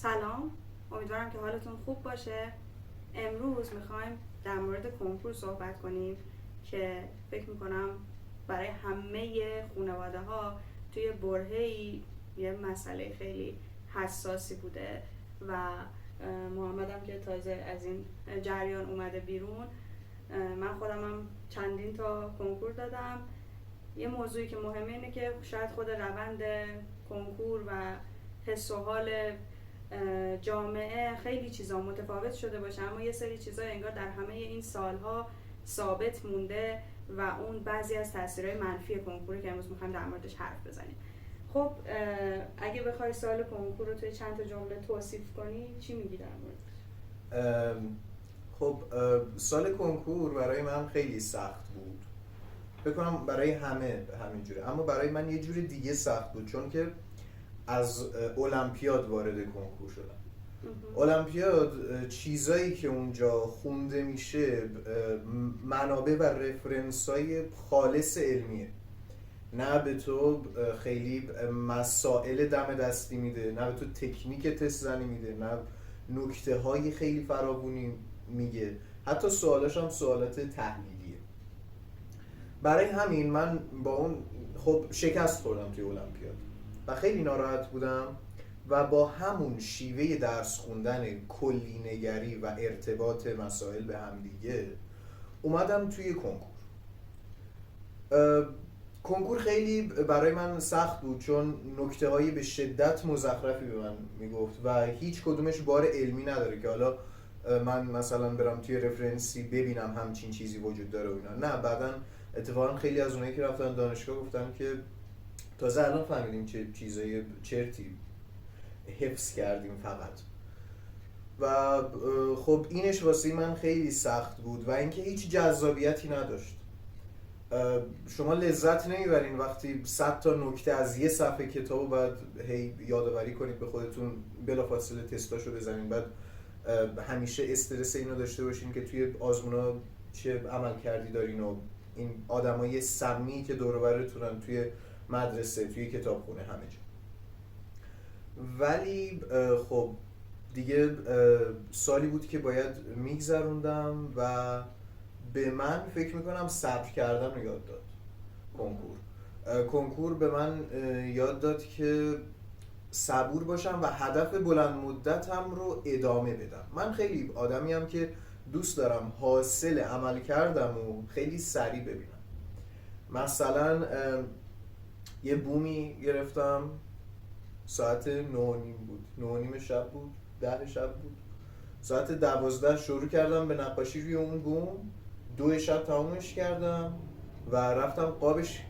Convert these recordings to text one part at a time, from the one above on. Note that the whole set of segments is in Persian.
سلام، امیدوارم که حالتون خوب باشه. امروز میخوایم در مورد کنکور صحبت کنیم که فکر میکنم برای همه خانواده ها توی برهه‌ای یه مسئله خیلی حساسی بوده و محمدم که تازه از این جریان اومده بیرون. من خودم هم چندین تا کنکور دادم. یه موضوعی که مهمه اینه که شاید خود روند کنکور و حس و حال جامعه خیلی چیزا متفاوت شده باشه، اما یه سری چیزا انگار در همه این سالها ثابت مونده و اون بعضی از تاثیرهای منفی کنکوری که امروز می‌خوایم در موردش حرف بزنیم. خب اگه بخوای سال کنکور رو توی چند تا جمله توصیف کنی چی میگی در موردش؟ خب سال کنکور برای من خیلی سخت بود. فکر کنم برای همه همینجوره، اما برای من یه جور دیگه سخت بود چون که از المپیاد وارد کنکور شدم. المپیاد چیزایی که اونجا خونده میشه منابع و رفرنسای خالص علمیه، نه به تو خیلی مسائل دم دستی میده، نه به تو تکنیک تست زنی میده، نه نکته های خیلی فراوانی میگه، حتی سوالاش هم سوالات تحلیلیه. برای همین من با اون خب شکست خوردم توی المپیاد و خیلی ناراحت بودم و با همون شیوه درس خوندن کلی نگری و ارتباط مسائل به هم دیگه اومدم توی کنکور. کنکور خیلی برای من سخت بود چون نکته هایی به شدت مزخرفی به من میگفت و هیچ کدومش بار علمی نداره که حالا من مثلا برم توی رفرنسی ببینم همچین چیزی وجود داره و اینا. نه، بعدن اتفاقا خیلی از اونایی که رفتن دانشگاه گفتن که تازه الان فهمیدیم چه چیزای چرتی حفظ کردیم فقط. و خب اینش واسه من خیلی سخت بود و اینکه هیچ جذابیتی نداشت. شما لذت نمیبرین وقتی 100 تا نکته از یه صفحه کتابو باید هی یادآوری کنید به خودتون، بلافاصله تستاشو بزنین، بعد همیشه استرس اینو داشته باشین که توی آزمونا چه عمل کردی دارین و این آدمای سمی که دور و برتونن توی مدرسه، توی کتابخونه، همه جا. ولی خب دیگه سالی بود که باید میگذروندم و به من فکر میکنم صبر کردن رو یاد داد کنکور. کنکور به من یاد داد که صبور باشم و هدف بلند مدتم رو ادامه بدم. من خیلی آدمیم که دوست دارم حاصل عمل کردم و خیلی سریع ببینم. مثلا یه بومی گرفتم، ساعت 9:30 بود، 9:30 شب بود، 10 شب بود، ساعت 12 شروع کردم به نقاشی روی اون بوم، 2 شب تمومش کردم و رفتم قابش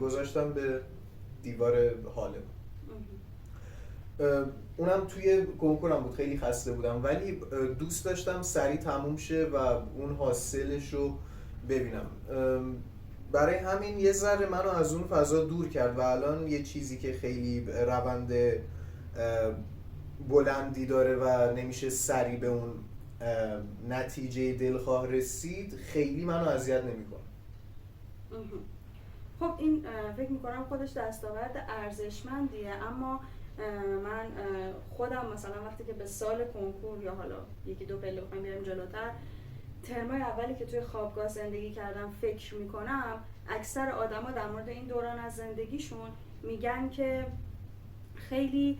گذاشتم به دیوار هالم. اونم توی کنکورم بود، خیلی خسته بودم ولی دوست داشتم سریع تموم شه و اون حاصلش رو ببینم. برای همین یه ذره منو از اون فضا دور کرد و الان یه چیزی که خیلی روند بلندی داره و نمیشه سریع به اون نتیجه دلخواه رسید خیلی منو اذیت نمیکنه. خب این فکر میکنم خودش دستاورد ارزشمندیه، اما من خودم مثلا وقتی که به سال کنکور یا حالا یکی دو پله بخوایم بریم جلوتر، ترمای اولی که توی خوابگاه زندگی کردم فکر میکنم اکثر آدما در مورد این دوران از زندگیشون میگن که خیلی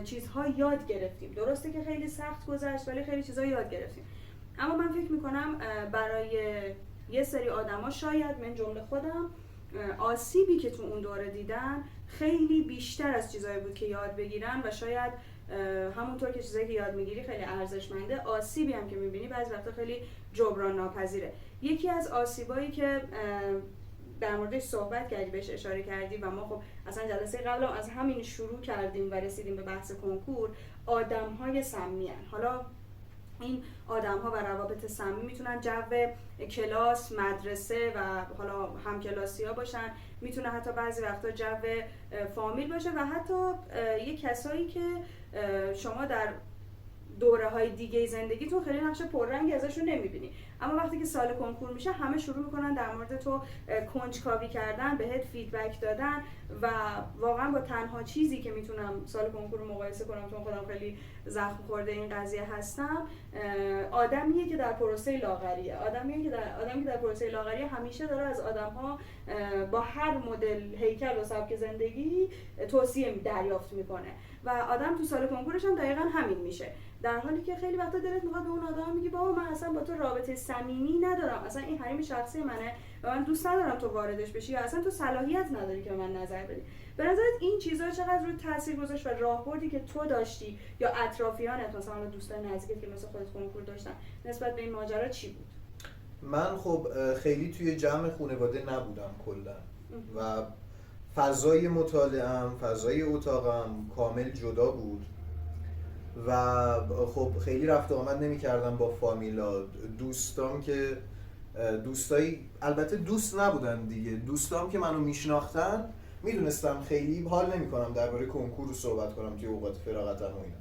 چیزها یاد گرفتیم. درسته که خیلی سخت گذشت ولی خیلی چیزها یاد گرفتیم. اما من فکر میکنم برای یه سری آدما، شاید من جمله خودم، آسیبی که تو اون دوره دیدن خیلی بیشتر از چیزایی بود که یاد بگیرن و شاید همونطور که چیزایی که یاد میگیری خیلی ارزشمنده، آسیبی هم که میبینی بعضی وقتا خیلی جبران ناپذیره. یکی از آسیبایی که در موردش صحبت کردی، بهش اشاره کردی و ما خب اصلا جلسه قبل از همین شروع کردیم و رسیدیم به بحث کنکور، آدم‌های سمی هن. حالا این آدم‌ها و روابط سمی میتونن جو کلاس، مدرسه و حالا همکلاسی‌ها باشن، میتونه حتی بعضی وقتا جو فامیل باشه و حتی یه کسایی که شما در دوره‌های دیگه زندگی تو خیلی نقش پررنگی ازشون نمی‌بینی. اما وقتی که سال کنکور میشه همه شروع میکنن در مورد تو کنجکاوی کردن، بهت فیدبک دادن و واقعا با تنها چیزی که میتونم سال کنکور رو مقایسه کنم، چون خودم خیلی زخم خورده این قضیه هستم، آدمیه که در پروسه لاغریه. آدمی که در پروسه لاغریه همیشه داره از آدم‌ها با هر مدل هیکل و سبک زندگی توصیه دریافت میکنه و آدم تو سال کنکورش هم دقیقاً همین میشه. در حالی که خیلی وقتا دلت میخواد به اون آدم میگی بابا من اصلا با تو رابطه صمیمی ندارم، اصلا این حریم شخصی منه و من دوست ندارم تو واردش بشی یا اصلا تو صلاحیت نداری که به من نظر بدی. به نظرت این چیزا چقدر روی تاثیر گذاشت و راهبردی که تو داشتی یا اطرافیانت مثلا دوستان نزدیکت که مثل خودت کنکور داشتن نسبت به این ماجرا چی بود؟ من خب خیلی توی جمع خانواده نبودم کلا و فضای مطالعه‌ام، فضای اتاقم کامل جدا بود و خب خیلی رفت و آمد نمی کردم با فامیلا. دوستام که البته دوست نبودن دیگه، دوستام که منو میشناختن میدونستم خیلی حال نمی کنم درباره کنکور رو صحبت کنم توی اوقات فراغتم و اینا.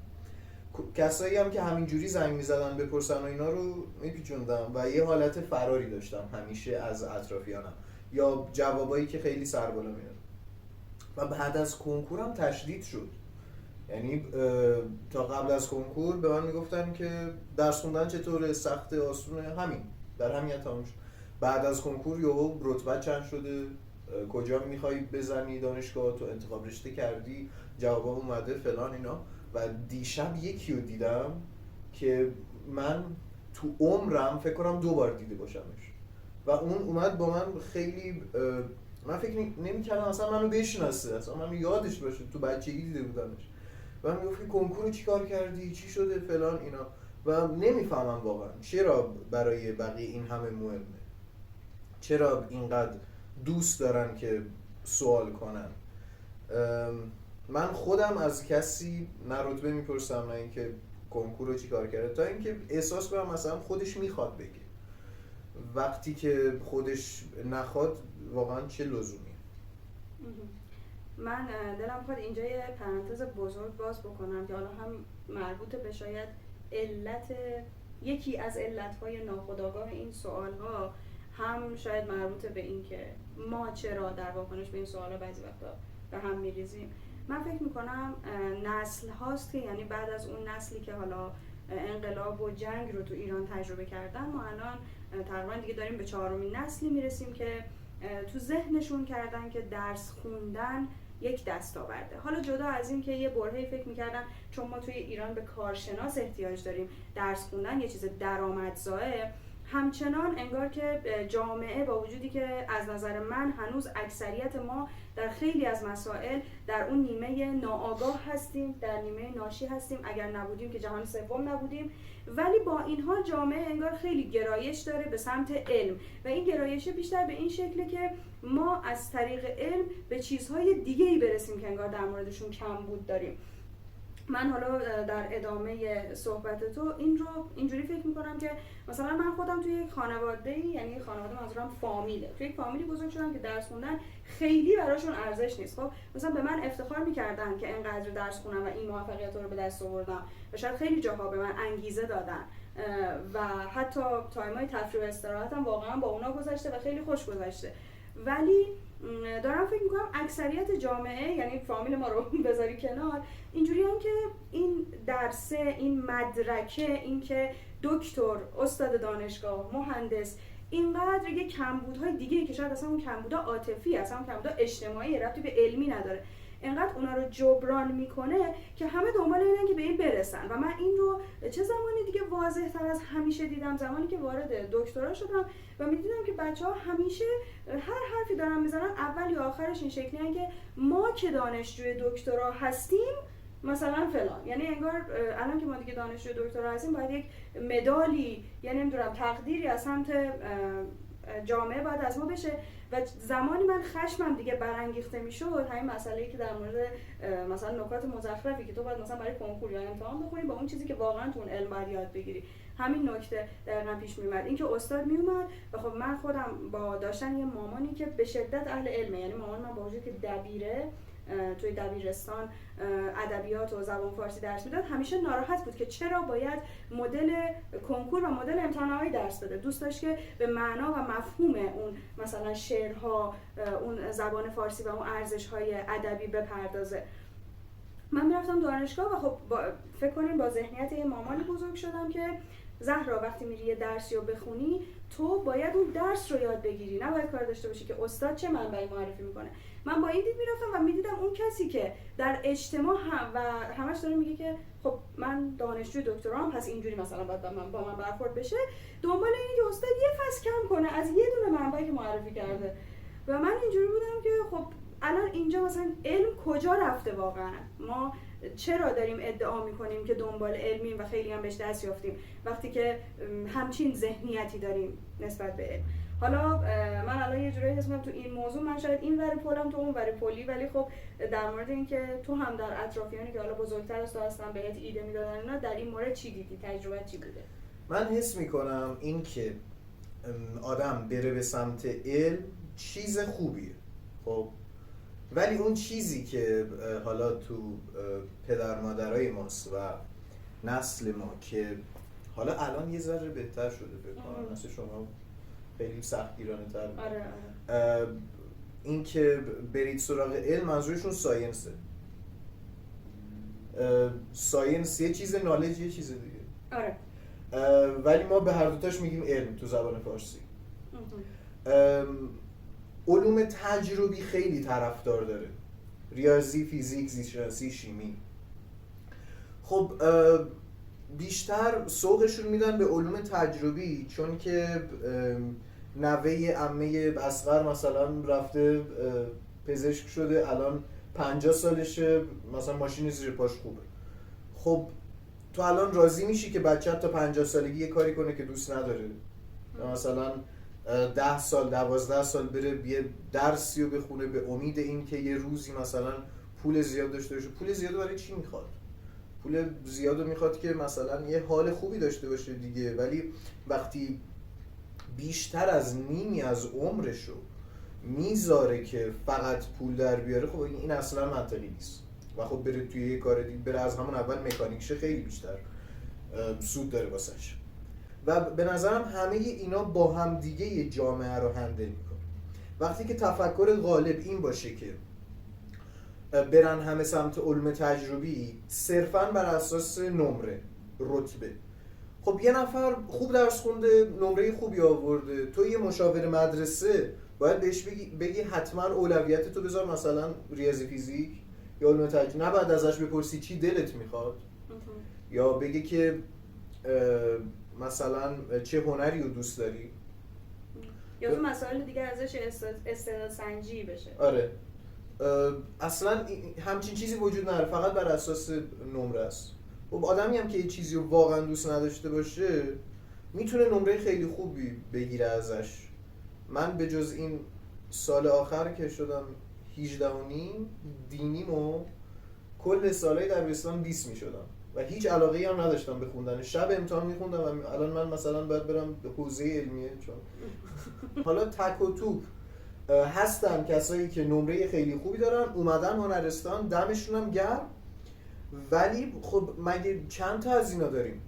کسایی هم که همینجوری زنگ میزدن بپرسن و اینا رو میپیچوندم و یه حالت فراری داشتم همیشه از اطرافیانم یا جوابایی که خیلی سربالا میاد. و بعد از کنکورم تشدید شد، یعنی تا قبل از کنکور به من میگفتن که درس خوندن چطوره، سخت، آسونه، همین در همین تموم شد. بعد از کنکور یهو رتبه چند شده، کجا میخوای بزنی دانشگاه، تو انتخاب رشته کردی، جوابا اومده فلان اینا. و دیشب یکی رو دیدم که من تو عمرم فکر کنم 2 بار دیده باشمش و اون اومد با من خیلی من فکر نمی‌کردم اصلا منو بشناسه، اصلا من یادش باشه تو بچگی دیده بودمش و من میگفت کنکور رو چیکار کردی، چی شده فلان اینا و نمیفهمم واقعا چرا برای بقیه این همه مهمه، چرا اینقدر دوست دارن که سوال کنن. من خودم از کسی نه رتبه میپرسم نه اینکه کنکور رو چیکار کرده، تا اینکه احساس کنم مثلا خودش میخواد بگه. وقتی که خودش نخواد واقعا چه لزومی؟ من دلم خواهد اینجا یه پرانتز بزرگ باز بکنم که حالا هم مربوط به شاید یکی از علتهای ناخودآگاه این سوالها، هم شاید مربوط به این که ما چرا در واکنش به این سوالها بعضی وقتا به هم میریزیم. من فکر میکنم نسل هاست که یعنی بعد از اون نسلی که حالا انقلاب و جنگ رو تو ایران تجربه کردن، ما الان تقریبا دیگه داریم به 4مین نسلی میرسیم که تو ذهنشون کردن که درس خوندن یک دستاورده. حالا جدا از این که یه برهه‌ای فکر میکردن چون ما توی ایران به کارشناس احتیاج داریم، درس خوندن یه چیز درآمدزایه، همچنان انگار که جامعه با وجودی که از نظر من هنوز اکثریت ما در خیلی از مسائل در اون نیمه ناآگاه هستیم، در نیمه ناشی هستیم، اگر نبودیم که جهان سوم نبودیم، ولی با این حال جامعه انگار خیلی گرایش داره به سمت علم و این گرایش بیشتر به این شکله که ما از طریق علم به چیزهای دیگه‌ای برسیم که انگار در موردشون کمبود داریم. من حالا در ادامه صحبت تو این رو اینجوری فکر میکنم که مثلا من خودم توی یک خانواده‌ای، یعنی خانواده منظورم فامیله، توی یک فامیلی بزرگ شدم که درس خوندن خیلی براشون ارزش نیست. خب مثلا به من افتخار میکردن که اینقدر درس خونم و این موفقیت رو به دست آوردم و شاید خیلی جاها به من انگیزه دادن و حتی تایمای تفریح و استراحتم واقعا با اونا گذشته و خیلی خوش گذشته. ولی دارم فکر میکنم اکثریت جامعه، یعنی فامیل ما رو بذاری کنار، اینجوری هم که این درسه، این مدرکه، این که دکتر، استاد دانشگاه، مهندس، اینقدر یه کمبودهای دیگه که شاید اصلا اون کمبودها عاطفی، اصلا اون کمبودها اجتماعی، ربطی به علمی نداره، اینقدر اونا رو جبران میکنه که همه دنبال اینن که به این برسن. و من این رو چه زمانی دیگه واضح تر از همیشه دیدم، زمانی که وارد دکترا شدم و میدیدم که بچه‌ها همیشه هر حرفی دارن میزنن اول یا آخرش این شکلیه که ما که دانشجوی دکترا هستیم مثلا فلان، یعنی انگار الان که ما دیگه دانشجوی دکترا هستیم باید یک مدالی، یعنی نمیدونم تقدیری از سمت جامعه باید از ما بشه. و زمانی من خشمم دیگه برانگیخته میشد همین مسئله‌ای که در مورد مثلا نکات مزخرفی که تو باید مثلا برای کنکور یا امتحان بخونی با اون چیزی که واقعا تو اون علم باید یاد بگیری، همین نکته دقیقاً پیش میومد. این که استاد میومد و خب من خودم با داشتن یه مامانی که به شدت اهل علمه، یعنی مامان من با وجود که دبیره توی دبیرستان ادبیات و زبان فارسی درس میداد همیشه ناراحت بود که چرا باید مدل کنکور و مدل امتحان‌های درس بده. دوست داشت که به معنا و مفهوم اون مثلا شعرها، اون زبان فارسی و اون ارزش‌های ادبی بپردازه. من میرفتم دانشگاه و خب فکر کنیم با ذهنیت یه مامانی بزرگ شدم که زهرا وقتی میری یه درسی رو بخونی تو باید اون درس رو یاد بگیری، نباید کار داشته باشی که استاد چه منبعی معرفی میکنه. من با این دید میرفتم و میدیدم اون کسی که در اجتماع و همش داره میگه که خب من دانشجوی دکترام پس اینجوری مثلا باید با من برخورد بشه، دنبال اینه که استاد یه فصل کم کنه از یه دونه منبعی که معرفی کرده. و من اینجوری بودم که خب الان اینجا مثلا علم کجا رفته واقعا؟ ما چرا داریم ادعا میکنیم که دنبال علمیم و خیلی هم بهش دست یافتیم وقتی که همچین ذهنیتی داریم نسبت به علم؟ حالا من الان یه جورایی حس می‌کنم تو این موضوع من شاید این ور پلم تو اون ور پلی، ولی خب در مورد اینکه تو هم در اطرافیانی که حالا بزرگتر از تو هستن بهت ایده میدادن اینا، در این مورد چی دیدی؟ تجربه چی بوده؟ من حس میکنم این که آدم بره به سمت علم چیز خوبیه، خب ولی اون چیزی که حالا تو پدر مادرای ماست و نسل ما که حالا الان یه ذره بهتر شده فکر کنم، مثل شما خیلی سختگیرانه تر بود. آره. این که برید سراغ علم منظورشون ساینسه. ساینس یه چیز، نالج یه چیز دیگه. آره. ولی ما به هر دوتاش میگیم علم تو زبان فارسی. علوم تجربی خیلی طرفدار داره، ریاضی، فیزیک، زیست‌شناسی، شیمی. خب بیشتر سوقشون میدن به علوم تجربی، چون که نوه عمه اصغر مثلا رفته پزشک شده، الان 50 سالشه، مثلا ماشین زیر پاش خوبه. خب تو الان راضی میشی که بچه‌ت تا 50 سالگی یه کاری کنه که دوست نداره، مثلا 10 سال 12 سال بره یه درسی رو بخونه به امید این که یه روزی مثلا پول زیاد داشته باشه. پول زیاد برای چی میخواد؟ پول زیاد رو میخواد که مثلا یه حال خوبی داشته باشه دیگه. ولی وقتی بیشتر از نیمی از عمرشو میذاره که فقط پول در بیاره، خب این اصلا منطقی نیست و خب بره توی یه کار دیگه، بره از همون اول مکانیک شه، خیلی بیشتر سود داره واسش. و به نظرم همه اینا با هم دیگه یه جامعه رو هندل میکنه. وقتی که تفکر غالب این باشه که برن همه سمت علم تجربی صرفاً بر اساس نمره، رتبه، خب یه نفر خوب درس خونده، نمره خوبی آورده، تو یه مشاور مدرسه باید بهش بگی حتما اولویت تو بذار مثلا ریاضی فیزیک یا علم تجربی، نه بعد ازش بپرسی چی دلت میخواد یا بگی که مثلا چه هنری رو دوست داری یا تو مسائل دیگه ازش استعداد سنجی بشه. آره اصلا همچین چیزی وجود نداره، فقط بر اساس نمره است. خب آدمی هم که یه چیزی رو واقعا دوست نداشته باشه میتونه نمره خیلی خوبی بگیره ازش. من به جز این سال آخر که شدم 18 و نیم دینیمو کل سالهای دبیرستان 20 میشدم و هیچ علاقه‌ای هم نداشتم به خوندن. شب امتحان میخوندم و الان من مثلا باید برم به حوزه علمیه، چون حالا تک و توپ هستن کسایی که نمره خیلی خوبی دارن اومدن هنرستان، دمشون هم گرم، ولی خب مگه چند تا از اینا داریم؟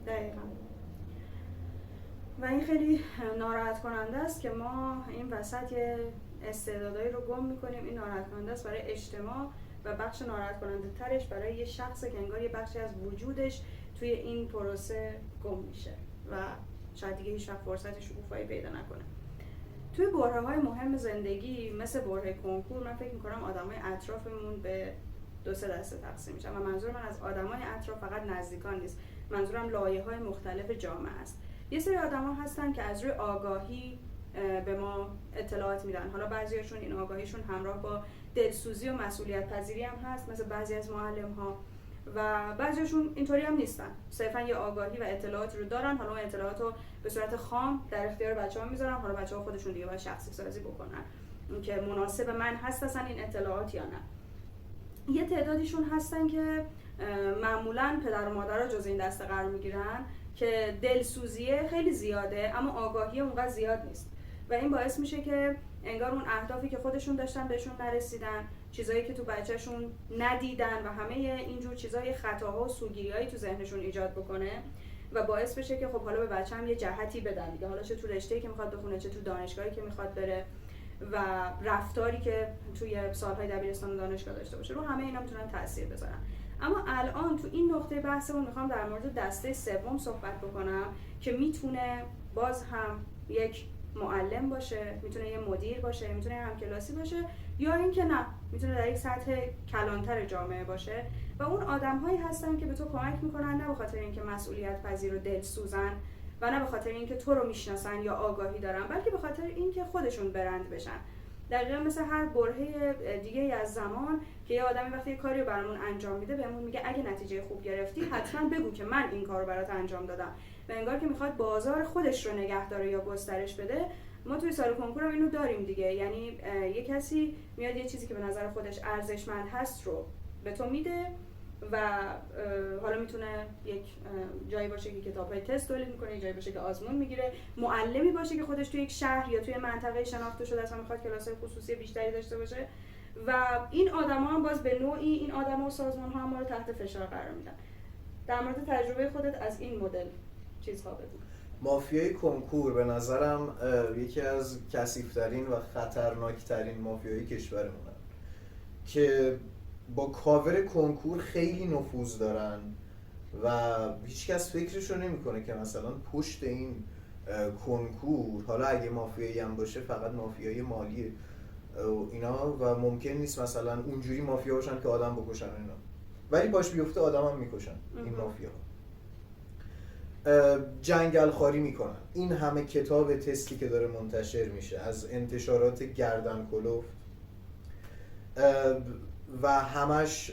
دقیقاً. و این خیلی ناراحت کننده است که ما این وسط یه استعدادایی رو گم میکنیم. این ناراحت کننده است برای اجتماع و بخش ناراحت کننده ترش برای یه شخص که انگار یه بخشی از وجودش توی این پروسه گم میشه و شاید دیگه هیچ وقت فرصت شکوفایی پیدا نکنه. توی برهه‌های مهم زندگی مثل برهه کنکور من فکر میکنم آدمای اطرافمون به 2-3 دسته تقسیم میشن و منظور من از آدمای اطراف فقط نزدیکان نیست، منظورم لایه‌های مختلف جامعه است. یه سری آدما هستن که از روی آگاهی به ما اطلاعات میدن. حالا بعضیاشون این آگاهیشون همراه با دلسوزی و مسئولیت پذیری هم هست مثل بعضی از معلم‌ها و بعضیاشون اینطوری هم نیستن، صرفا یه آگاهی و اطلاعاتی رو دارن، حالا اون اطلاعات رو به صورت خام در اختیار بچه‌ها میذارن، حالا بچه‌ها خودشون دیگه باید شخصی سازی بکنن که مناسب من هست اصلا این اطلاعات یا نه. یه تعدادیشون هستن که معمولاً پدر و مادرها جز این دسته قرار میگیرن که دلسوزیه خیلی زیاده اما آگاهی اونقدر زیاد نیست و این باعث میشه که انگار اون اهدافی که خودشون داشتن بهشون نرسیدن، چیزایی که تو بچهشون ندیدن و همه اینجور چیزای خطاها و سوگیریایی تو ذهنشون ایجاد بکنه و باعث بشه که خب حالا به بچه‌م یه جهتی بدن دیگه، حالا چه تو رشته‌ای که میخواد بخونه، چه تو دانشگاهی که میخواد بره و رفتاری که توی سالهای دبیرستان و دانشگاه داشته باشه، رو همه اینا میتونن تاثیر بذارن. اما الان تو این نقطه بحثمون میخوام در مورد دسته سوم صحبت بکنم که میتونه باز هم یک معلم باشه، میتونه یه مدیر باشه، میتونه یه همکلاسی باشه، یا اینکه نه، میتونه در یک سطح کلانتر جامعه باشه و اون آدم‌هایی هستن که به تو کمک میکنن، نه به خاطر اینکه مسئولیت پذیر و دلسوزن و نه به خاطر اینکه تو رو میشناسن یا آگاهی دارن، بلکه به خاطر اینکه خودشون برند بشن. دقیقاً مثل هر برهه دیگه از زمان که یه آدمی وقتی یه کاری رو برامون انجام میده بهمون میگه اگه نتیجه خوب گرفتی حتما بگو که من این کارو برات انجام دادم، و انگار که میخواد بازار خودش رو نگه داره یا گسترش بده. ما توی سال کنکور هم اینو داریم دیگه، یعنی یه کسی میاد یه چیزی که به نظر خودش ارزشمند هست رو به تو میده و حالا میتونه یک جایی باشه که کتاب‌های تست تولید میکنه، یک جایی باشه که آزمون میگیره، معلمی باشه که خودش توی یک شهر یا توی منطقه شناخته شده است و میخواد کلاس‌های خصوصی بیشتری داشته باشه و این آدما هم باز به نوعی این آدما و سازمان‌ها هم ما رو تحت فشار قرار میدن. در مورد تجربه خودت از این مدل چیزها بگو. مافیای کنکور به نظرم یکی از کثیف‌ترین و خطرناکترین مافیای کشورمونن که با کاور کنکور خیلی نفوذ دارن و هیچکس فکرشو نمیکنه که مثلا پشت این کنکور حالا اگه مافیایی هم باشه فقط مافیای مالیه اینا و ممکن نیست مثلا اونجوری مافیا باشن که آدم بکشن اینا، ولی باش بیفته آدم هم میکشن این مافیا. جنگل خاری میکنن. این همه کتاب تستی که داره منتشر میشه از انتشارات گردن کلفت و همش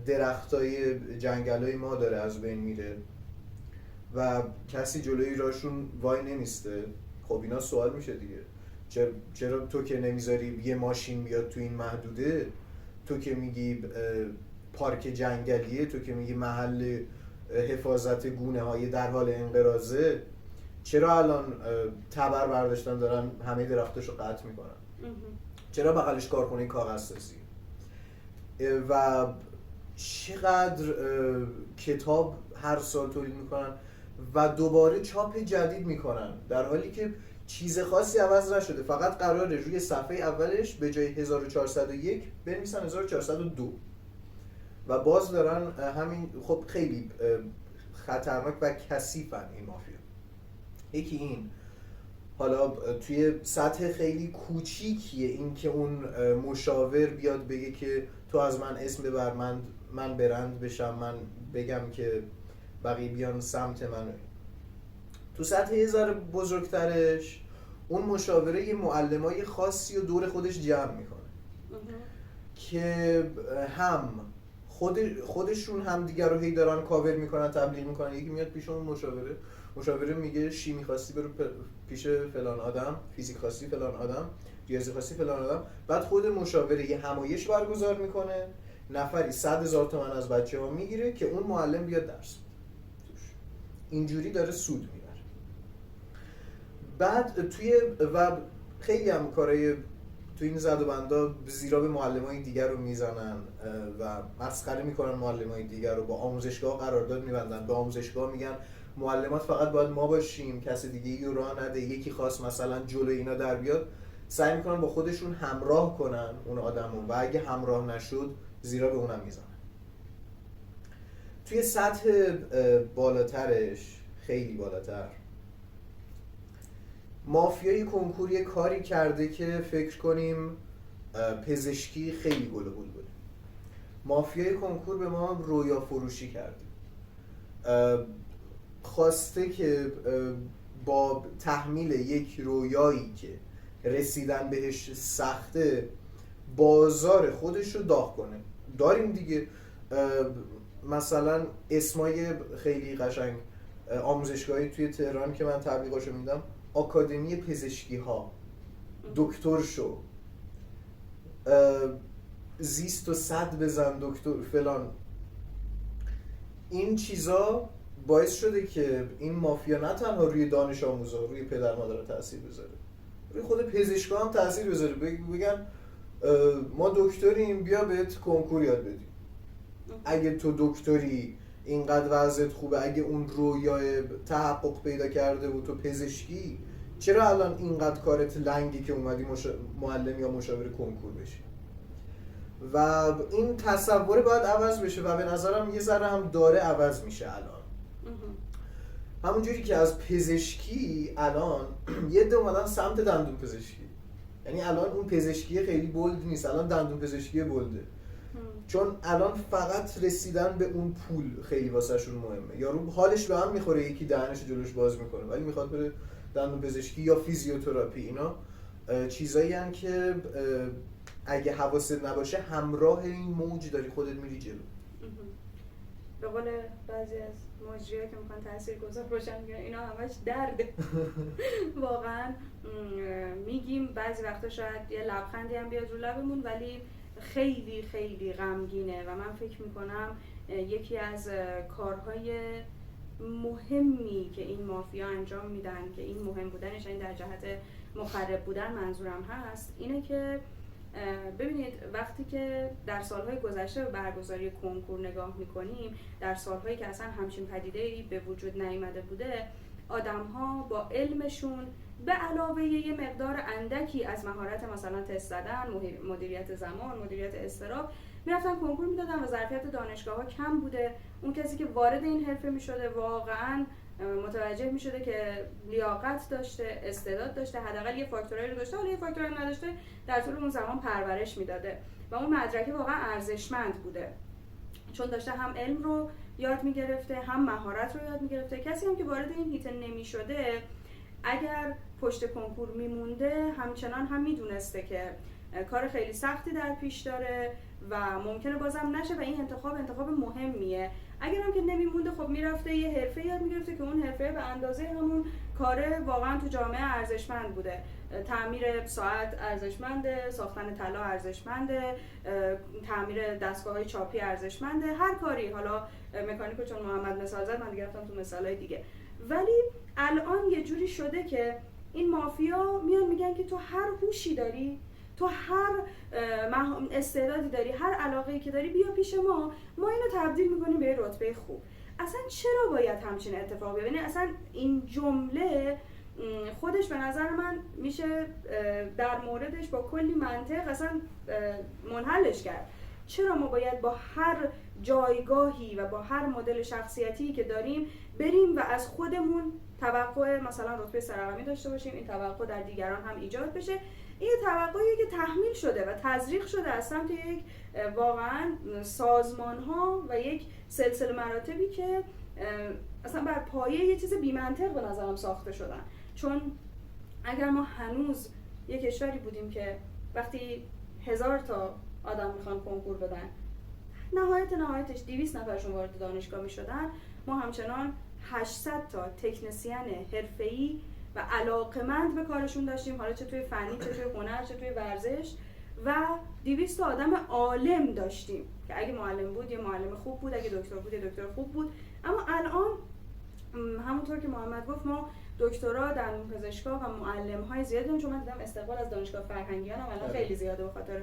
درختای جنگلای ما داره از بین میره و کسی جلوی راشون وای نمیسته. خب اینا سوال میشه دیگه، چرا تو که نمیذاری یه ماشین بیاد تو این محدوده، تو که میگی پارک جنگلیه، تو که میگی محل حفاظت گونه های در حال انقراضه، چرا الان تبر برداشتن دارن همه درختاشو قطع میکنن؟ چرا بغلش کارخونه کاغذسازی؟ و چقدر کتاب هر سال تولید میکنن و دوباره چاپ جدید میکنن در حالی که چیز خاصی عوض نشده، فقط قراره روی صفحه اولش به جای 1401 بنویسن 1402 و باز دارن همین. خب خیلی خطرناک و کثیفن این مافیا. یکی این، حالا توی سطح خیلی کوچیکیه این که اون مشاور بیاد بگه که تو از من اسم ببر، من برند بشم، من بگم که بقیه بیان سمت من. تو سطح یه ذره بزرگترش اون مشاوره یه معلمای خاصی و دور خودش جمع میکنه که هم خودشون هم دیگر رو هی دارن کاور میکنن، تبلیغ میکنن. یکی میاد پیش اون مشاوره میگه شیمی خواستی برو پیش فلان آدم، فیزیک خواستی فلان آدم، ریاضی خواستی فلان آدم. بعد خود مشاوره یه همایش برگزار میکنه، نفری 100,000 تومان از بچه‌ها میگیره که اون معلم بیاد درس بده. اینجوری داره سود میبره. بعد و خیلی هم کارهای تو این زد و بندا زیرا معلمای دیگر رو میزنن و مسخره میکنن معلمای دیگر رو، با آموزشگاه قرارداد میبندن، به آموزشگاه میگن معلمات فقط باید ما باشیم، کسی دیگه رو راه نده. یکی خواست مثلا جلو اینا در بیاد، سعی میکنن با خودشون همراه کنن اون آدمو و اگه همراه نشد زیرا به اونم میزنن. توی سطح بالاترش، خیلی بالاتر، مافیای کنکور یه کاری کرده که فکر کنیم پزشکی خیلی گل و گل بوده. مافیای کنکور به ما رویا فروشی کرده، خواسته که با تحمیل یک رویایی که رسیدن بهش سخته بازار خودش رو داغ کنه. داریم دیگه مثلا اسمای خیلی قشنگ آموزشگاهی توی تهران که من تبلیغاشو میدم، آکادمی پزشکی ها، دکتر شو، زیست و صد بزن دکتر فلان. این چیزا باعث شده که این مافیا نه تنها روی دانش آموزا، روی پدر مادر تاثیر بذاره روی خود پزشکا هم تاثیر بذاره، بگن ما دکتریم بیا بهت کنکور یاد بدیم. اگه تو دکتری اینقدر وضعیت خوبه، اگه اون رویای تحقق پیدا کرده و تو پزشکی، چرا الان اینقدر کارت لنگی که اومدی معلم یا مشاور کنکور بشی؟ و این تصور باید عوض بشه و به نظرم یه ذره هم داره عوض میشه الان. همونجوری که از پزشکی الان یه عده اومدن سمت دندون پزشکی، یعنی الان اون پزشکی خیلی بولد نیست، الان دندون پزشکی بولده. چون الان فقط رسیدن به اون پول خیلی واسهشون مهمه. یارو حالش به هم میخوره یکی دهنش جلوش باز میکنه ولی میخواد بره دندون پزشکی یا فیزیوتراپی. اینا چیزایی هستن که اگه حواست نباشه همراه این موج داری خودت میری جلو. به قول بعضی از مجری‌ها که میخوان تاثیرگذار باشن میگن اینا همش درده. واقعا میگیم بعضی وقتا شاید یه لبخندی هم بیاد رو لبمون ولی خیلی خیلی غمگینه و من فکر میکنم یکی از کارهای مهمی که این مافیا انجام میدن که این مهم بودنش این در جهت مخرب بودن منظورم هست اینه که ببینید وقتی که در سالهای گذشته به برگزاری کنکور نگاه میکنیم، در سالهایی که اصلا همچین پدیده‌ای به وجود نیامده بوده، آدم‌ها با علمشون به علاوه یه مقدار اندکی از مهارت مثلا تست زدن، مدیریت زمان، مدیریت اضطراب میرفتن کنکور میدادن و ظرفیت دانشگاه‌ها کم بوده. اون کسی که وارد این حرفه میشده واقعاً متوجه میشده که لیاقت داشته، استعداد داشته، حداقل یه فاکتورایی رو داشته، حالا یه فاکتوری نداشته، در طول اون زمان پرورش میداده و اون مدرکه واقعا ارزشمند بوده چون داشته هم علم رو یاد میگرفته هم مهارت رو یاد میگرفته. کسی هم که وارد این هیته نمیشده اگر پشت کنکور میمونده همچنان هم میدونسته که کار خیلی سختی در پیش داره و ممکنه بازم نشه و این انتخاب مهمیه. اگر هم که نمیمونده خب میرفته یه حرفه یاد میگرفته که اون حرفه به اندازه همون کار واقعا تو جامعه ارزشمند بوده. تعمیر ساعت ارزشمنده، ساختن طلا ارزشمنده، تعمیر دستگاه‌های چاپی ارزشمنده، هر کاری، حالا مکانیکو چون محمد مثال زد من دیگه رفتم تو مثالای دیگه. ولی الان یه جوری شده که این مافیا میان میگن که تو هر هوشی داری، تو هر استعدادی داری، هر علاقه‌ای که داری بیا پیش ما اینو تبدیل میکنیم به رتبه خوب. اصلا چرا باید همچین اتفاقی بیفته؟ یعنی اصلا این جمله خودش به نظر من میشه در موردش با کلی منطق اصلا منحلش کرد. چرا ما باید با هر جایگاهی و با هر مدل شخصیتی که داریم بریم و از خودمون توقع مثلا رتبه سرقمی داشته باشیم، این توقع در دیگران هم ایجاد بشه؟ این توقعی که تحمیل شده و تزریق شده از سمت یک واقعا سازمان‌ها و یک سلسله مراتبی که اصلا بر پایه یه چیز بی‌منطق به نظرم ساخته شدن. چون اگر ما هنوز یک کشوری بودیم که وقتی 1000 تا آدم میخوان کنکور بدن نهایتش 200 نفرشون وارد دانشگاه میشدن، ما همچنان 800 تا تکنسین حرفه‌ای و علاقمند به کارشون داشتیم، حالا چه توی فنی، چه توی هنر، چه توی ورزش، و 200 تا آدم عالم داشتیم که اگه معلم بود یه معلم خوب بود، اگه دکتر بود یه دکتر خوب بود. اما الان همونطور که محمد گفت ما دکترا، دندون پزشکا و معلم‌های زیادی داریم، چون من دیدم استقبال از دانشگاه فرهنگیان هم الان خیلی زیاده به خاطر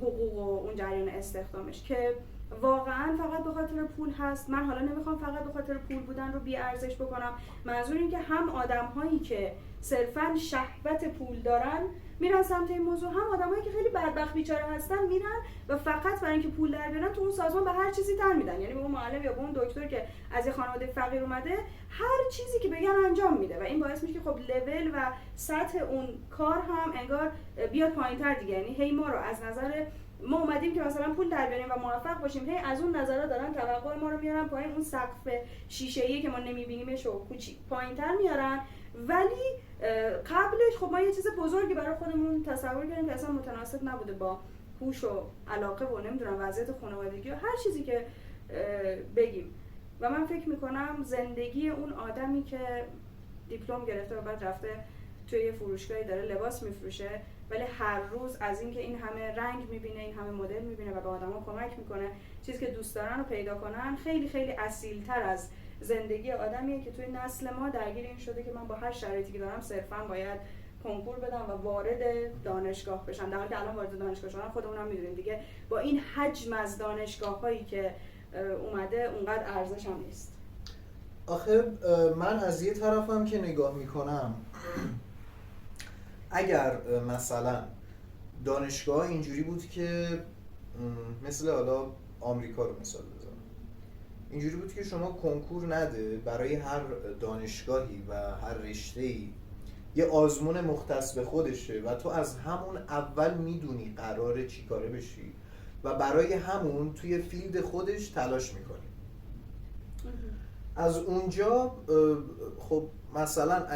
حقوق و اون جریان استخدامش که واقعا فقط به خاطر پول هست. من حالا نمیخوام فقط به خاطر پول بودن رو بی ارزش بکنم، منظور این که هم آدم‌هایی که صرفاً شهوت پول دارن میرن سمت این موضوع، هم آدمایی که خیلی بدبخت بیچاره هستن میرن و فقط برای اینکه پول در بیارن تو اون سازمان به هر چیزی تن میدن. یعنی به اون معلم یا به اون دکتر که از یه خانواده فقیر اومده هر چیزی که بگن انجام میده و این باعث میشه که خب لول و سطح اون کار هم انگار بیاد پایین‌تر دیگه. یعنی هی ما رو از نظر ما اومدیم که مثلا پول در بیاریم و موفق باشیم، هی از اون نظرها دارن توقع ما رو میارن پایین، اون سقف شیشه‌ای که ما نمیبینیمش و کوچیک پایین‌تر میارن. ولی قبلش خب ما یه چیز بزرگی برای خودمون تصور کردیم که اصلا متناسب نبوده با هوش و علاقه و نمیدونم وضعیت خانوادگی و هر چیزی که بگیم. و من فکر میکنم زندگی اون آدمی که دیپلم گرفته و بعد رفته توی یه فروشگاهی داره لباس میفروشه ولی هر روز از اینکه این همه رنگ میبینه، این همه مدل میبینه و به آدما کمک میکنه چیزی که دوست دارن رو پیدا کنن، خیلی خیلی اصیل‌تر از زندگی آدمیه که توی نسل ما درگیر این شده که من با هر شرایطی که دارم صرفاً باید کنکور بدن و وارد دانشگاه بشن، در حالی که الان وارد دانشگاه شدن خودمون هم میدونیم دیگه با این حجم از دانشگاه هایی که اومده اونقدر ارزش هم نیست. آخه من از یه طرفم که نگاه میکنم اگر مثلا دانشگاه اینجوری بود که مثل حالا آمریکا رو مثال بزنم، اینجوری بود که شما کنکور نده برای هر دانشگاهی و هر رشته‌ای یه آزمون مختص به خودشه و تو از همون اول میدونی قراره چی کاره بشی و برای همون توی فیلد خودش تلاش میکنی. از اونجا خب مثلا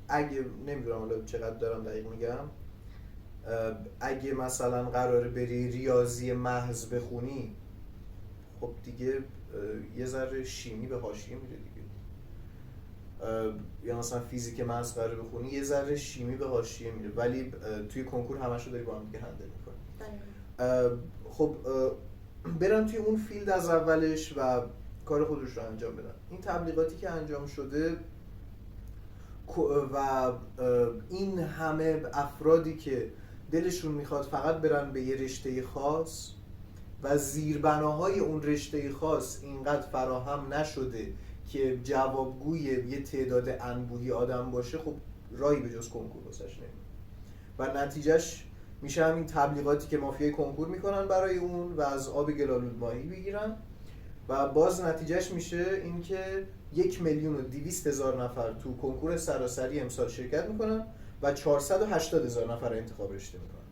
اگه نمیدونم حالا چقدر دارم دقیق میگم، اگه مثلا قراره بری ریاضی محض بخونی، خب دیگه یه ذره شیمی به حاشیه میره دیگه. یا مثلا فیزیک محض قراره بخونی یه ذره شیمی به حاشیه میره، ولی توی کنکور همشو داری با هم دیگه هندل میکنی. خب برن توی اون فیلد از اولش و کار خودش رو انجام بدن. این تبلیغاتی که انجام شده و این همه افرادی که دلشون میخواد فقط برن به یه رشته خاص و زیربناهای اون رشته خاص اینقدر فراهم نشده که جوابگوی یه تعداد انبوهی آدم باشه، خب راهی به جز کنکور واسش نمیاد و نتیجهش میشه همین تبلیغاتی که مافیای کنکور میکنن برای اون و از آب گلالود ماهی بگیرن و باز نتیجهش میشه این که 1,200,000 نفر تو کنکور سراسری امسال شرکت میکنن و 480,000 نفر انتخاب رشته میکنن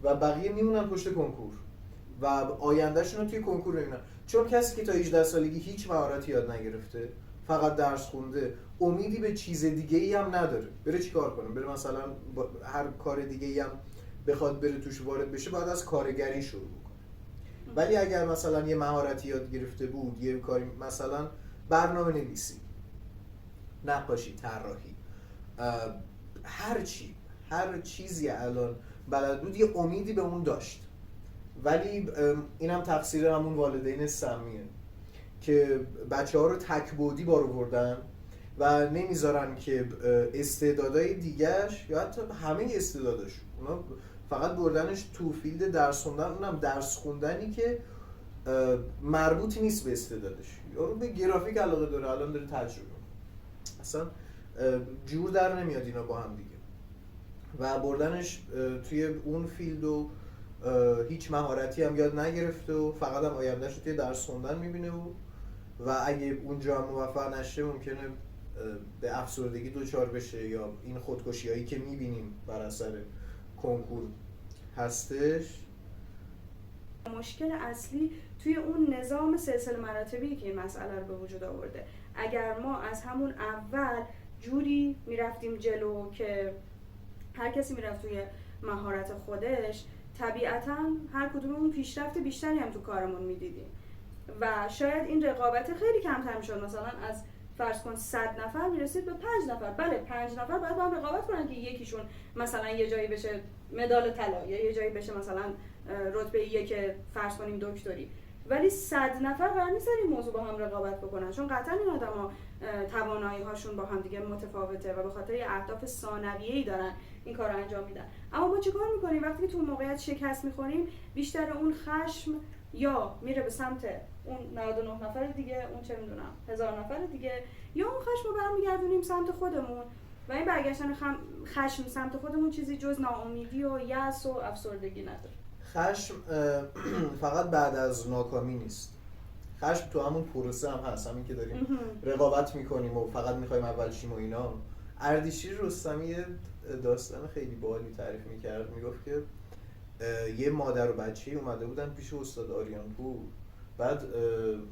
و بقیه میمونن پشت کنکور و آیندهشون رو توی کنکور میبینن. چون کسی که تا 18 سالگی هیچ مهارتی یاد نگرفته، فقط درس خونده، امیدی به چیز دیگه ای هم نداره. بره چیکار کنه؟ بره مثلا با هر کار دیگه ای هم بخواد بره توش وارد بشه، باید از کارگری شروع کنه. ولی اگر مثلا یه مهارتی یاد گرفته بود، یه کاری مثلا برنامه نویسی، نقاشی، طراحی، هر چیزی الان بلد بود، یه امیدی به اون داشت. ولی اینم تقصیر همون والدین سمیه که بچه‌ها رو تک‌بعدی بار آوردن و نمیذارن که استعدادهای دیگه‌اش یا حتی همه استعداداش، اونا فقط بردنش تو فیلد درس خوندن، اونم درس خوندنی که مربوطی نیست به استعدادش. یارو به گرافیک علاقه داره، الان داره تجربه، اصلا جور در نمیاد اینا با هم دیگه و بردنش توی اون فیلد و هیچ مهارتی هم یاد نگرفته و فقط هم آیندهش رو توی درس خوندن میبینه و اگه اونجا هم موفق نشه ممکنه به افسردگی دچار بشه یا این خودکشی هایی که میبینیم بر اثر کنکور هستش. مشکل اصلی توی اون نظام سلسله مراتبی که این مسئله رو به وجود آورده. اگر ما از همون اول جوری میرفتیم جلو که هر کسی میرفت توی مهارت خودش، طبیعتاً هر کدوممون پیشرفت بیشتری هم تو کارمون میدیدیم و شاید این رقابت خیلی کمتر میشد. مثلا از فرض کن 100 نفر میرسید به 5 نفر. بله 5 نفر باید با هم رقابت کنن که یکیشون مثلا یه جایی بشه مدال طلا یا یه جایی بشه مثلا رتبه 1 فرض کنیم دکتری، ولی 100 نفر قرار نیست این موضوع با هم رقابت بکنن، چون قطعا این آدما توانایی هاشون با هم دیگه متفاوته و به خاطر یه اهداف ثانویه‌ای دارن این کارو انجام میدن. اما ما چیکار میکنیم وقتی که تو موقعیت شکست میخوریم؟ بیشتر اون خشم یا میره به سمت اون 99 نفر دیگه، اون چه میدونم 1000 نفر دیگه، یا اون خشم رو برمیگردونیم سمت خودمون و این برگشتن خشم سمت خودمون چیزی جز ناامیدی و یأس و افسردگی نداره. خشم فقط بعد از ناکامی نیست، خشم تو همون پروسه هم هست، همین که داریم رقابت میکنیم و فقط میخوایم اول شیم و اینا. اردشیر رستمی یه داستان خیلی باحالی تعریف میکرد، میگفت که یه مادر و بچه‌ای اومده بودن پیش استاد آریانپور، بعد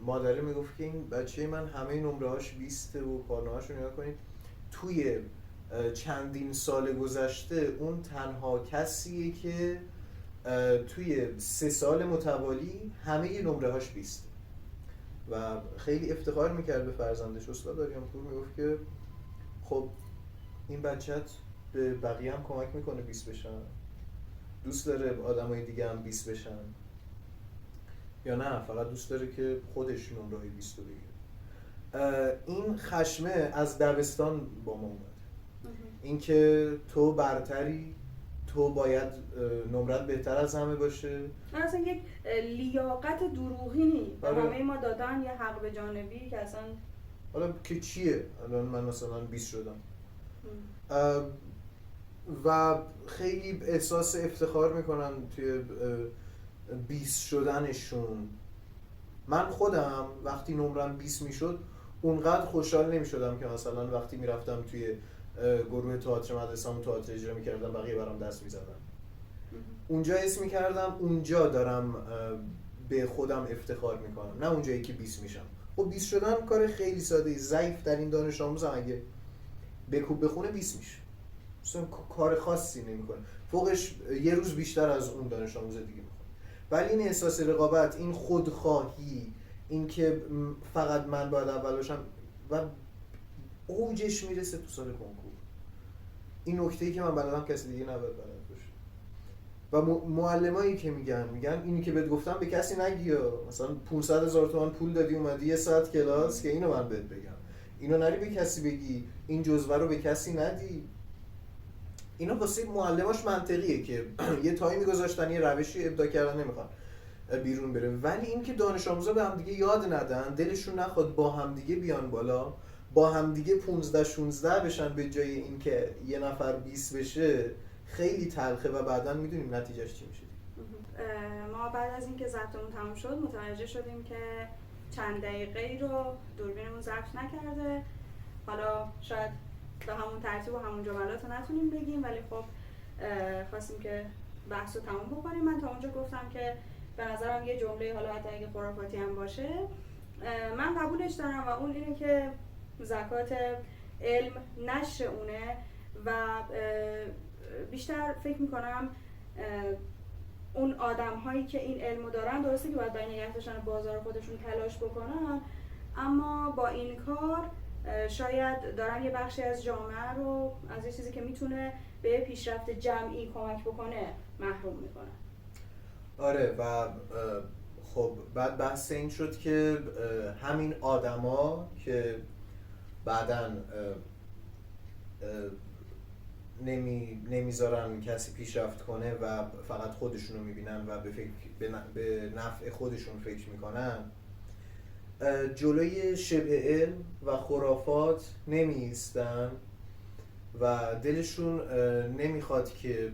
مادره میگفت که این بچه من همه نمره‌هاش 20 و کارنامه‌اش رو نگاه کنید، توی چندین سال گذشته اون تنها کسیه که توی 3 سال متوالی همه نمره‌هاش 20 و خیلی افتخار میکرد به فرزندش. استاد آریانپور میگفت که خب این بچت به بقیه هم کمک میکنه 20 بشن؟ دوست داره آدمای دیگه هم 20 بشن یا نه فقط دوست داره که خودش نمره‌های 20 رو بگیره؟ این خشمه از دبستان با ما اومده اینکه تو برتری، تو باید نمرت بهتر از همه باشه. اصلا یک لیاقت دروغینی به آره. همه ما دادن، یه حق به جانبی که اصلا حالا که چیه؟ الان من مثلا 20 شدم و خیلی احساس افتخار میکنن توی 20 شدنشون. من خودم وقتی نمرم 20 میشد اونقدر خوشحال نمیشدم که مثلا وقتی میرفتم توی گروه تئاتر مدرسه‌مون تئاتر اجرا میکردم بقیه برام دست میزدن. اونجا حس میکردم اونجا دارم به خودم افتخار میکنم، نه اونجایی که 20 میشم. خب 20 شدن کار خیلی ساده، ضعیف ترین دانش آموز هم اگه بکوب بخونه 20 میشه، مثلا کار خاصی نمیکنه، فوقش یه روز بیشتر از اون دانش آموز دیگه میخونه. ولی این احساس رقابت، این خودخواهی، این که فقط من باید اول باشم و اوجش میرسه تو سال کنکور. این نکته‌ای که من بلدم کسی دیگه نباید بلد باشه. و معلمایی که میگن اینی که بهت گفتم به کسی نگی، مثلا 500,000 تومان پول دادی اومدی یه ساعت کلاس که اینو من بهت بگم، اینو نری به کسی بگی، این جزوه رو به کسی ندی. اینا واسه معلماش منطقیه که یه تایمی گذاشتن، یه روشی ابداع کردن، نمیخوان بیرون بره. ولی این که دانش آموزا به هم دیگه یاد ندن، دلشون نخواد با هم دیگه بیان بالا، با هم دیگه 15-16 بشن به جای این که یه نفر 20 بشه، خیلی تلخه و بعداً میدونیم نتیجهش چی میشه. ما بعد از اینکه ضبطمون تموم شد متوجه شدیم که چند دقیقه‌ای رو دوربینمون ضبط نکرده. حالا شاید به همون ترتیب و همون جملات رو نتونیم بگیم، ولی خب خواستیم که بحث رو تموم بکنیم. من تا اونجا گفتم که به نظرم یه جمله، حالا حتی اگه خرافاتی هم باشه، من قبولش دارم و اون اینه که زکات علم نشر اونه و بیشتر فکر میکنم اون آدم هایی که این علمو دارن، درسته که باید برای نگه داشتن بازار خودشون تلاش بکنن، اما با این کار شاید دارن یه بخشی از جامعه رو از یه چیزی که میتونه به پیشرفت جمعی کمک بکنه محروم میکنن. آره و خب بعد بحث این شد که همین آدما که بعداً نمیذارن کسی پیشرفت کنه و فقط خودشونو میبینن و به نفع خودشون فکر میکنن، جلوی شبه علم و خرافات نمیایستن و دلشون نمیخواد که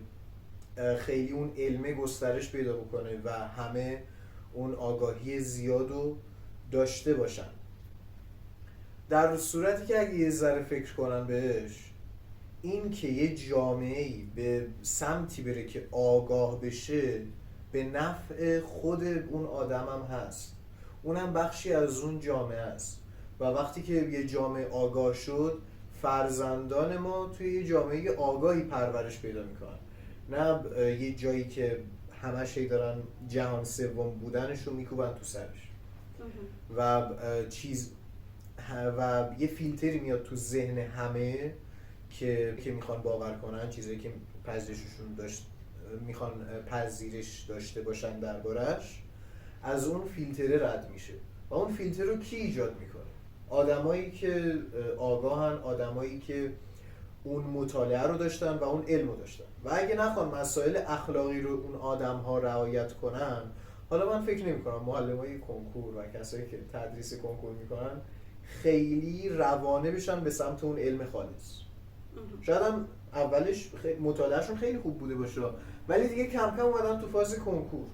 خیلی اون علمه گسترش پیدا بکنه و همه اون آگاهی زیادو داشته باشن. در صورتی که اگه یه ذره فکر کنن بهش، این که یه جامعه‌ای به سمتی بره که آگاه بشه به نفع خود اون آدم هم هست، اونم بخشی از اون جامعه است. و وقتی که یه جامعه آگاه شد، فرزندان ما توی یه جامعه آگاهی پرورش پیدا میکنن، نه یه جایی که همش دارن جهان سوم بودنشو میکوبن تو سرش و و یه فیلتری میاد تو ذهن همه که میخوان باور کنن، چیزایی که میخوان پذیرش داشته باشن دربارش، از اون فیلتره رد میشه. و اون فیلتر رو کی ایجاد میکنه؟ آدمایی که آگاهن، آدمایی که اون مطالعه رو داشتن و اون علم رو داشتن. و اگه نخوان مسائل اخلاقی رو اون آدم‌ها رعایت کنن، حالا من فکر نمی‌کنم معلمای کنکور و کسایی که تدریس کنکور میکنن خیلی روانه بشن به سمت اون علم خالص. شاید هم اولش مطالعهشون خیلی خوب بوده باشه، ولی دیگه کم کم اومدن تو فاز کنکور.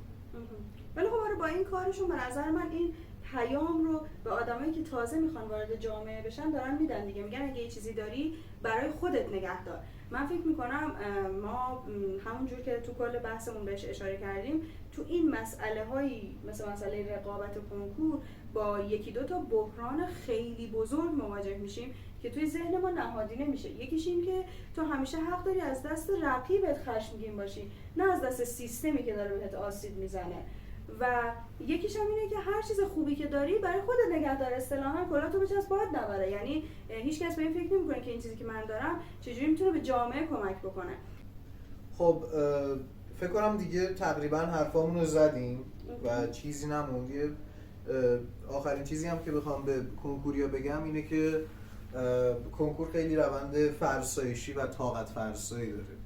ولی خب با این کارشون به نظر من این پیام رو به آدمایی که تازه میخوان وارد جامعه بشن دارن میدن دیگه. میگن اگه یه چیزی داری برای خودت نگه دار. من فکر میکنم ما همونجور که تو کل بحثمون بهش اشاره کردیم، تو این مسئله هایی مثل مسئله رقابت کنکور با یکی دو تا بحران خیلی بزرگ مواجه میشیم که توی ذهن ما نهادی نمیشه. یکیش این که تو همیشه حق داری از دست رقیبت خشمگین باشی، نه از دست سیستمی که داره بهت آسیب میزنه. و یکیش هم اینه که هر چیز خوبی که داری برای خودت نگه دار، اصطلاحاً کلاتو بچسب باد نبره. یعنی هیچ کس به این فکر نمی‌کنه که این چیزی که من دارم چجوری میتونه به جامعه کمک بکنه. خب فکر کنم دیگه تقریبا حرفامون رو زدیم و چیزی نموند. آخرین چیزی هم که بخوام به کنکوریا بگم اینه که کنکور خیلی روند فرسایشی و طاقت فرسایی داره.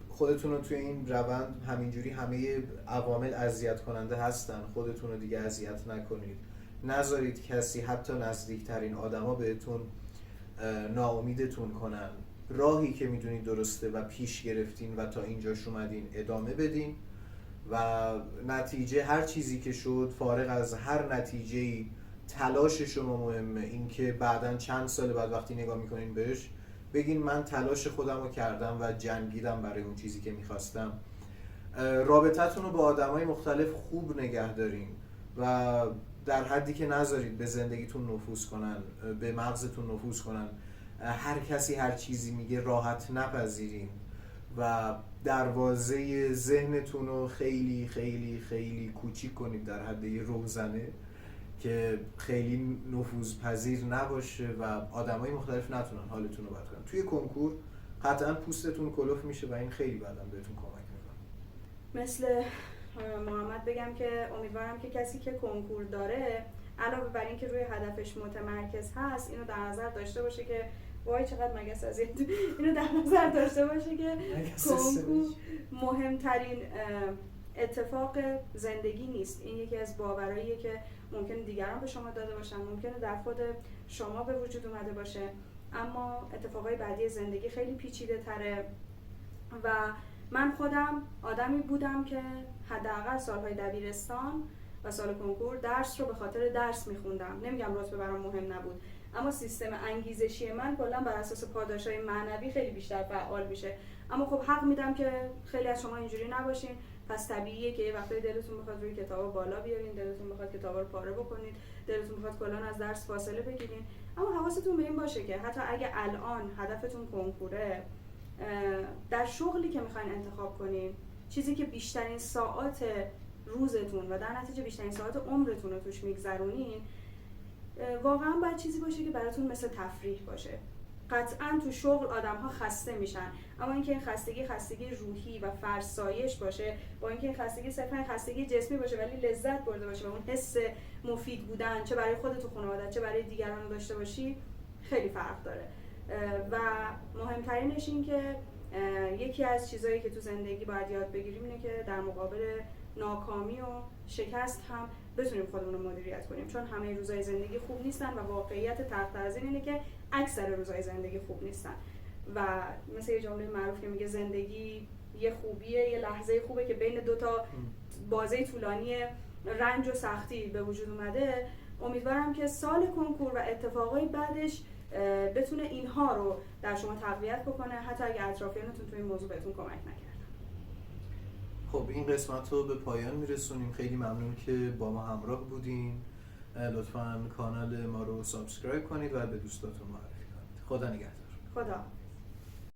خودتون رو توی این روند همینجوری همه عوامل اذیت کننده هستن، خودتون رو دیگه اذیت نکنید، نذارید کسی حتی نزدیکترین آدما بهتون ناامیدتون کنن. راهی که میدونید درسته و پیش گرفتین و تا اینجاش اومدین ادامه بدین و نتیجه هر چیزی که شد، فارغ از هر نتیجه‌ای تلاش شما مهمه. این که بعداً چند سال بعد وقتی نگاه میکنین بهش بگین من تلاش خودم رو کردم و جنگیدم برای اون چیزی که میخواستم. رابطتون رو با آدمای مختلف خوب نگه دارین و در حدی که نذارید به زندگیتون نفوذ کنن، به مغزتون نفوذ کنن. هر کسی هر چیزی میگه راحت نپذیرین و دروازه ذهنتون رو خیلی خیلی خیلی کوچیک کنید در حد یه روزنه که خیلی نفوذپذیر نباشه و آدمای مختلف نتونن حالتون رو بد کنن. توی کنکور قطعا پوستتون کلوف میشه و این خیلی بعداً بهتون کمک میکنه. مثل محمد بگم که امیدوارم که کسی که کنکور داره علاوه بر این که روی هدفش متمرکز هست، اینو در نظر داشته باشه که وای چقدر مگس از اینو در نظر داشته باشه که کنکور مهمترین اتفاق زندگی نیست. این یکی از باوراییه که ممکنه دیگران به شما داده باشن، ممکنه در خود شما به وجود اومده باشه، اما اتفاقای بعدی زندگی خیلی پیچیده تره و من خودم آدمی بودم که حداقل سالهای دبیرستان و سال کنکور درس رو به خاطر درس میخوندم. نمیگم رتبه برام مهم نبود، اما سیستم انگیزشی من کلا بر اساس پاداشهای معنوی خیلی بیشتر فعال میشه. اما خب حق میدم که خیلی از شما اینجوری نباشین، پس طبیعیه که یه وقتایی دلتون بخواد روی کتابا بالا بیارین، دلتون بخواد کتابا رو پاره بکنید، دلتون بخواد کلا از درس فاصله بگیرین. اما حواستون به این باشه که حتی اگه الان هدفتون کنکوره، در شغلی که میخواین انتخاب کنین، چیزی که بیشترین ساعات روزتون و در نتیجه بیشترین ساعات عمرتون رو توش میگذرونین، واقعا باید چیزی باشه که براتون مثل تفریح باشه. قطعا تو شغل آدم ها خسته میشن، اما اینکه این خستگی روحی و فرسایش باشه با اینکه این خستگی صرفا خستگی جسمی باشه ولی لذت برده باشه و اون حس مفید بودن چه برای خودت و خانواده‌ات چه برای دیگران داشته باشی، خیلی فرق داره. و مهمترینش این که یکی از چیزایی که تو زندگی باید یاد بگیریم اینه که در مقابل ناکامی و شکست هم بتونیم خودمون رو مدیریت کنیم، چون همه روزای زندگی خوب نیستن و واقعیت تلخ‌تر از اینه که اکثر روزای زندگی خوب نیستن. و مثل یه جمله معروف که میگه زندگی یه خوبیه، یه لحظه خوبه که بین دو تا بازه طولانی رنج و سختی به وجود اومده. امیدوارم که سال کنکور و اتفاقای بعدش بتونه اینها رو در شما تقویت بکنه، حتی اگه اطرافیانتون توی این موضوع بهتون کمک نکردن. خب این قسمت رو به پایان میرسونیم. خیلی ممنون که با ما همراه بودین. لطفاً کانال ما رو سابسکرایب کنید و به دوستاتون معرفی کنید. خدا نگهدار. خدا